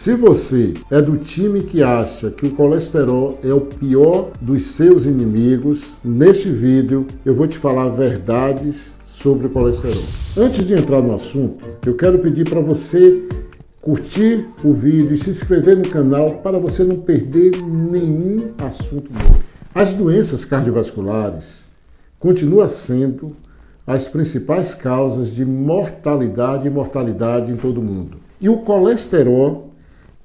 Se você é do time que acha que o colesterol é o pior dos seus inimigos, neste vídeo eu vou te falar verdades sobre o colesterol. Antes de entrar no assunto, eu quero pedir para você curtir o vídeo e se inscrever no canal para você não perder nenhum assunto novo. As doenças cardiovasculares continuam sendo as principais causas de mortalidade e mortalidade em todo o mundo. E o colesterol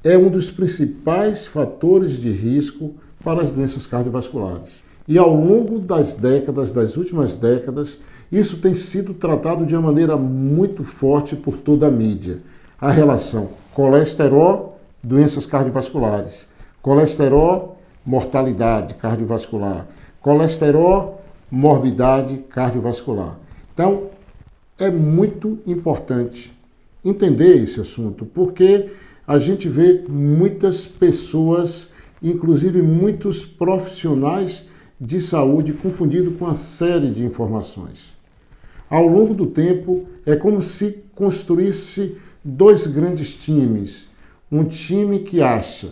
é um dos principais fatores de risco para as doenças cardiovasculares. E ao longo das últimas décadas, isso tem sido tratado de uma maneira muito forte por toda a mídia. A relação colesterol, doenças cardiovasculares, colesterol, mortalidade cardiovascular, colesterol, morbidade cardiovascular. Então, é muito importante entender esse assunto, porque a gente vê muitas pessoas, inclusive muitos profissionais de saúde, confundidos com uma série de informações. Ao longo do tempo, é como se construísse dois grandes times. Um time que acha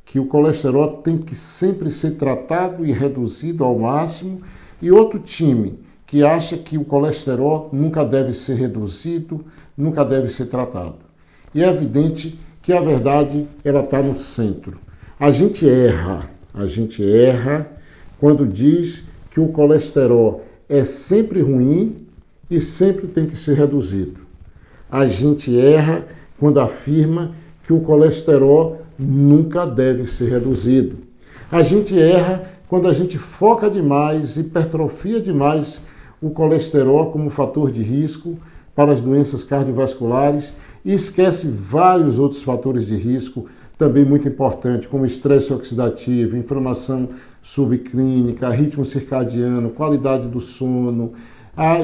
que o colesterol tem que sempre ser tratado e reduzido ao máximo, e outro time que acha que o colesterol nunca deve ser reduzido, nunca deve ser tratado. E é evidente que a verdade ela está no centro. A gente erra quando diz que o colesterol é sempre ruim e sempre tem que ser reduzido. A gente erra quando afirma que o colesterol nunca deve ser reduzido. A gente erra quando a gente foca demais, hipertrofia demais o colesterol como fator de risco para as doenças cardiovasculares e esquece vários outros fatores de risco também muito importantes, como estresse oxidativo, inflamação subclínica, ritmo circadiano, qualidade do sono,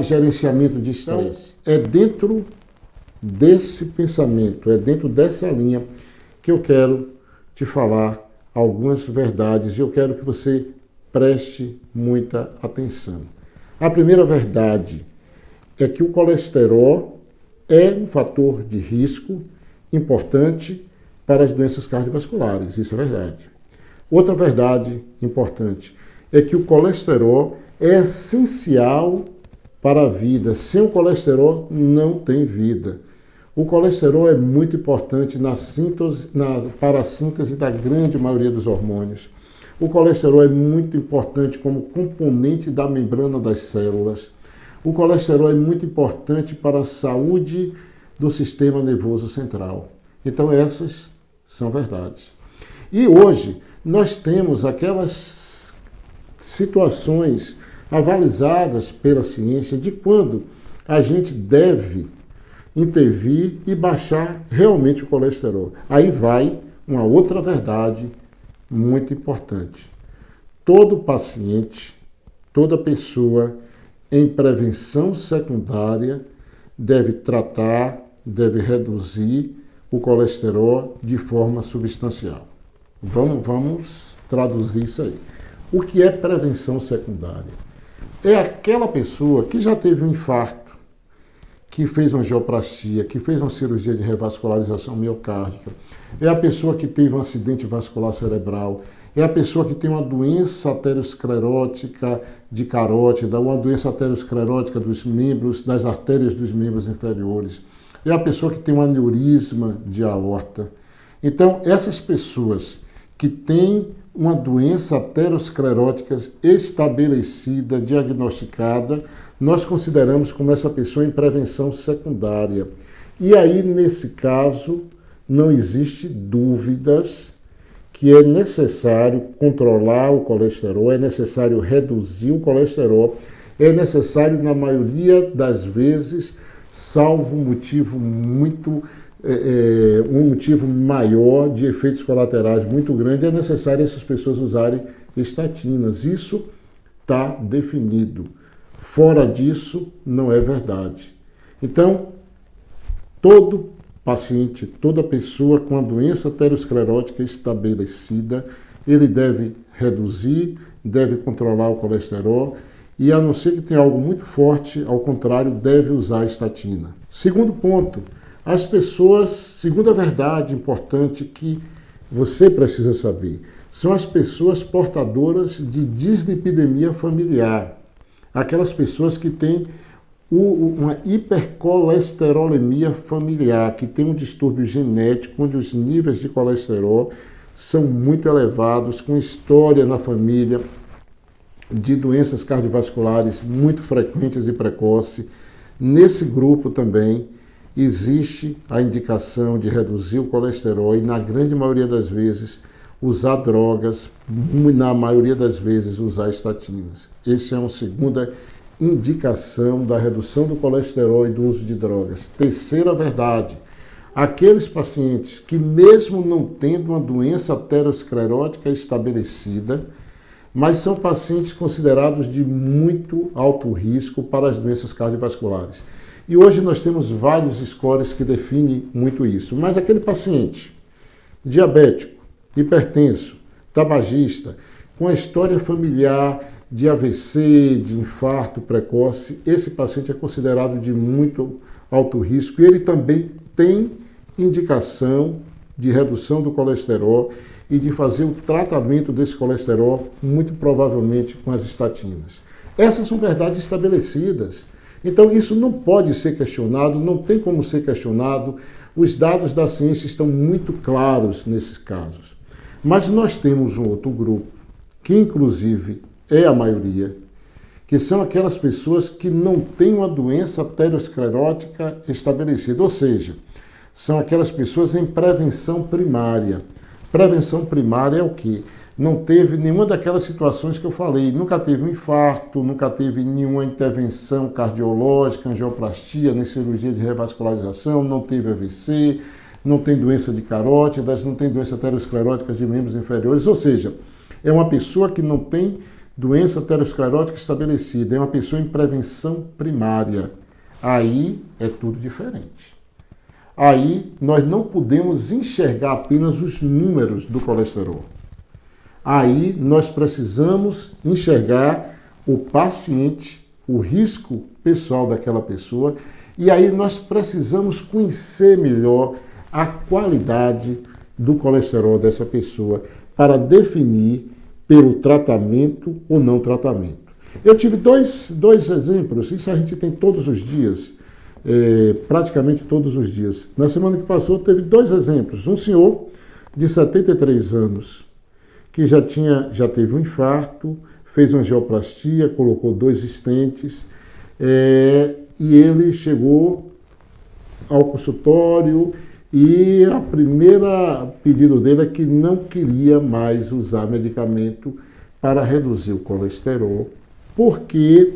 gerenciamento de estresse. É dentro desse pensamento, é dentro dessa linha que eu quero te falar algumas verdades e eu quero que você preste muita atenção. A primeira verdade é que o colesterol é um fator de risco importante para as doenças cardiovasculares, isso é verdade. Outra verdade importante é que o colesterol é essencial para a vida. Sem o colesterol não tem vida. O colesterol é muito importante para a síntese da grande maioria dos hormônios. O colesterol é muito importante como componente da membrana das células. O colesterol é muito importante para a saúde do sistema nervoso central. Então essas são verdades. E hoje nós temos aquelas situações avalizadas pela ciência de quando a gente deve intervir e baixar realmente o colesterol. Aí vai uma outra verdade muito importante. Todo paciente, toda pessoa em prevenção secundária deve tratar, deve reduzir o colesterol de forma substancial. Vamos traduzir isso aí. O que é prevenção secundária? É aquela pessoa que já teve um infarto, que fez uma angioplastia, que fez uma cirurgia de revascularização miocárdica, é a pessoa que teve um acidente vascular cerebral, é a pessoa que tem uma doença aterosclerótica de carótida, uma doença aterosclerótica dos membros, das artérias dos membros inferiores, é a pessoa que tem um aneurisma de aorta. Então, essas pessoas que têm uma doença aterosclerótica estabelecida, diagnosticada, nós consideramos como essa pessoa em prevenção secundária. E aí, nesse caso, não existe dúvidas que é necessário controlar o colesterol, é necessário reduzir o colesterol, é necessário, na maioria das vezes, salvo um motivo um motivo maior de efeitos colaterais muito grande, é necessário essas pessoas usarem estatinas. Isso está definido. Fora disso, não é verdade. Então, todo paciente, toda pessoa com a doença aterosclerótica estabelecida, ele deve reduzir, deve controlar o colesterol e, a não ser que tenha algo muito forte, ao contrário, deve usar a estatina. Segundo ponto, As pessoas, segunda verdade importante que você precisa saber, são as pessoas portadoras de dislipidemia familiar. Aquelas pessoas que têm uma hipercolesterolemia familiar, que tem um distúrbio genético, onde os níveis de colesterol são muito elevados, com história na família de doenças cardiovasculares muito frequentes e precoces. Nesse grupo também existe a indicação de reduzir o colesterol e, na grande maioria das vezes, usar drogas, na maioria das vezes, usar estatinas. Essa é uma segunda indicação da redução do colesterol e do uso de drogas. Terceira verdade, aqueles pacientes que, mesmo não tendo uma doença aterosclerótica estabelecida, mas são pacientes considerados de muito alto risco para as doenças cardiovasculares. E hoje nós temos vários scores que definem muito isso. Mas aquele paciente diabético, hipertenso, tabagista, com a história familiar de AVC, de infarto precoce, esse paciente é considerado de muito alto risco e ele também tem indicação de redução do colesterol e de fazer o tratamento desse colesterol, muito provavelmente com as estatinas. Essas são verdades estabelecidas. Então isso não pode ser questionado, não tem como ser questionado. Os dados da ciência estão muito claros nesses casos. Mas nós temos um outro grupo, que inclusive é a maioria, que são aquelas pessoas que não têm uma doença aterosclerótica estabelecida, ou seja, são aquelas pessoas em prevenção primária. Prevenção primária é o quê? Não teve nenhuma daquelas situações que eu falei, nunca teve um infarto, nunca teve nenhuma intervenção cardiológica, angioplastia, nem cirurgia de revascularização, não teve AVC, não tem doença de carótidas, não tem doença aterosclerótica de membros inferiores, ou seja, é uma pessoa que não tem doença aterosclerótica estabelecida, é uma pessoa em prevenção primária. Aí é tudo diferente. Aí nós não podemos enxergar apenas os números do colesterol. Aí nós precisamos enxergar o paciente, o risco pessoal daquela pessoa, e aí nós precisamos conhecer melhor a qualidade do colesterol dessa pessoa para definir pelo tratamento ou não tratamento. Eu tive dois exemplos, isso a gente tem todos os dias, praticamente todos os dias. Na semana que passou teve dois exemplos. Um senhor de 73 anos que já teve um infarto, fez uma angioplastia, colocou 2 stents, e ele chegou ao consultório e a primeira pedido dele é que não queria mais usar medicamento para reduzir o colesterol, porque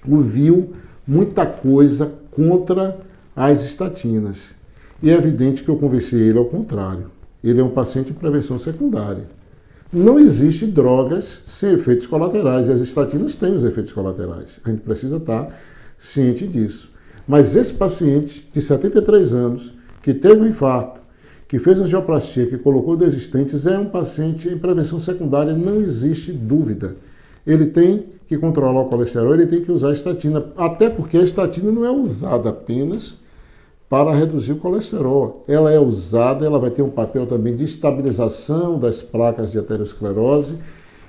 viu muita coisa contra as estatinas. E é evidente que eu conversei ele ao contrário. Ele é um paciente em prevenção secundária. Não existe drogas sem efeitos colaterais, e as estatinas têm os efeitos colaterais. A gente precisa estar ciente disso. Mas esse paciente de 73 anos, que teve um infarto, que fez angioplastia, que colocou 2 stents, é um paciente em prevenção secundária, não existe dúvida. Ele tem que controlar o colesterol, ele tem que usar a estatina, até porque a estatina não é usada apenas para reduzir o colesterol. Ela é usada, ela vai ter um papel também de estabilização das placas de aterosclerose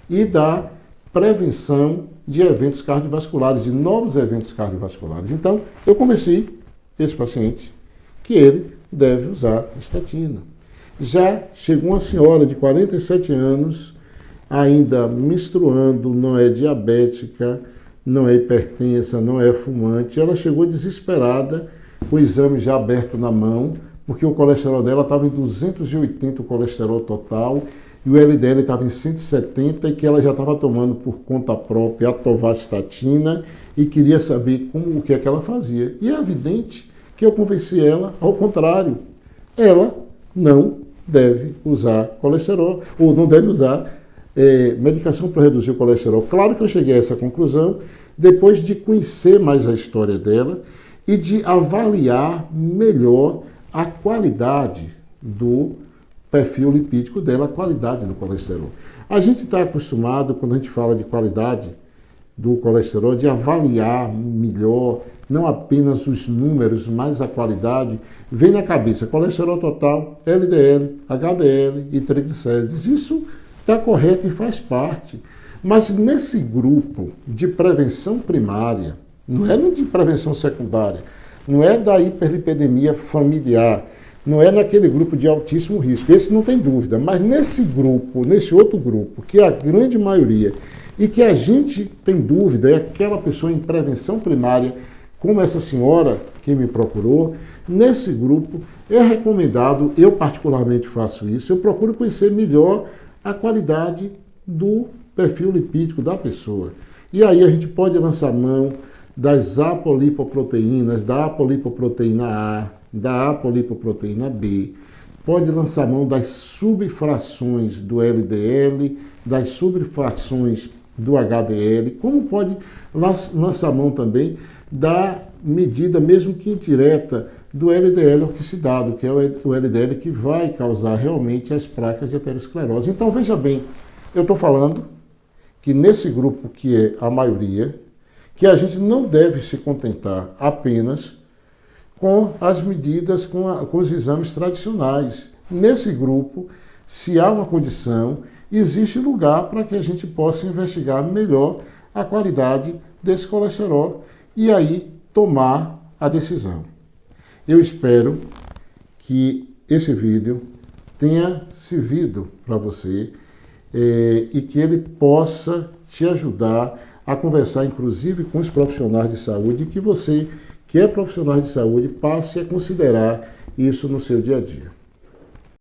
e da prevenção de eventos cardiovasculares, de novos eventos cardiovasculares. Então, eu convenci esse paciente que ele deve usar estatina. Já chegou uma senhora de 47 anos, ainda menstruando, não é diabética, não é hipertensa, não é fumante. Ela chegou desesperada, com o exame já aberto na mão, porque o colesterol dela estava em 280, o colesterol total, e o LDL estava em 170, e que ela já estava tomando por conta própria a atorvastatina e queria saber o que é que ela fazia. E é evidente que eu convenci ela ao contrário. Ela não deve usar colesterol, ou não deve usar medicação para reduzir o colesterol. Claro que eu cheguei a essa conclusão depois de conhecer mais a história dela e de avaliar melhor a qualidade do perfil lipídico dela, a qualidade do colesterol. A gente está acostumado, quando a gente fala de qualidade, do colesterol, de avaliar melhor, não apenas os números, mas a qualidade, vem na cabeça colesterol total, LDL, HDL e triglicérides. Isso está correto e faz parte. Mas nesse grupo de prevenção primária, não é no de prevenção secundária, não é da hiperlipidemia familiar, não é naquele grupo de altíssimo risco, esse não tem dúvida, mas nesse grupo, nesse outro grupo, que é a grande maioria, e que a gente tem dúvida, é aquela pessoa em prevenção primária, como essa senhora que me procurou, nesse grupo é recomendado, eu particularmente faço isso, eu procuro conhecer melhor a qualidade do perfil lipídico da pessoa. E aí a gente pode lançar mão das apolipoproteínas, da apolipoproteína A, da apolipoproteína B, pode lançar mão das subfrações do LDL, das subfrações do HDL, como pode lançar mão também da medida, mesmo que indireta, do LDL oxidado, que é o LDL que vai causar realmente as placas de aterosclerose. Então, veja bem, eu estou falando que nesse grupo, que é a maioria, que a gente não deve se contentar apenas com as medidas, com os exames tradicionais. Nesse grupo, se há uma condição, existe lugar para que a gente possa investigar melhor a qualidade desse colesterol e aí tomar a decisão. Eu espero que esse vídeo tenha servido para você e que ele possa te ajudar a conversar, inclusive, com os profissionais de saúde, e que você, que é profissional de saúde, passe a considerar isso no seu dia a dia.